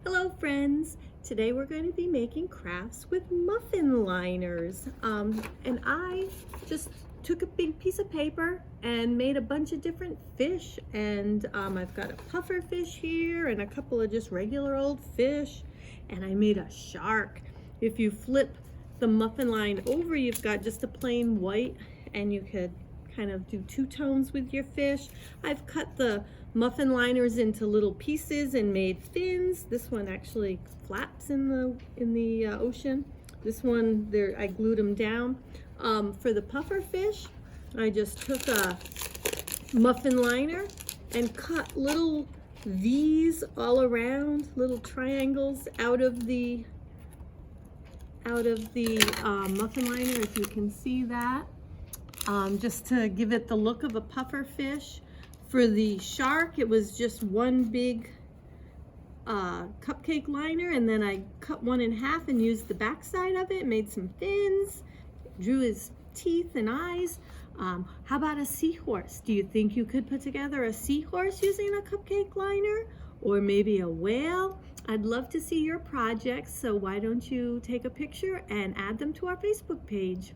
Hello friends! Today we're going to be making crafts with muffin liners. And I just took a big piece of paper and made a bunch of different fish. And I've got a puffer fish here and a couple of just regular old fish. And I made a shark. If you flip the muffin line over, you've got just a plain white, and you could kind of do two tones with your fish. I've cut the muffin liners into little pieces and made fins. This one actually flaps in the ocean. This one, there, I glued them down. For the puffer fish, I just took a muffin liner and cut little V's all around, little triangles out of the muffin liner, if you can see that. Just to give it the look of a puffer fish. For the shark, it was just one big cupcake liner, and then I cut one in half and used the back side of it, made some fins, drew his teeth and eyes. How about a seahorse? Do you think you could put together a seahorse using a cupcake liner? Or maybe a whale? I'd love to see your projects, so why don't you take a picture and add them to our Facebook page.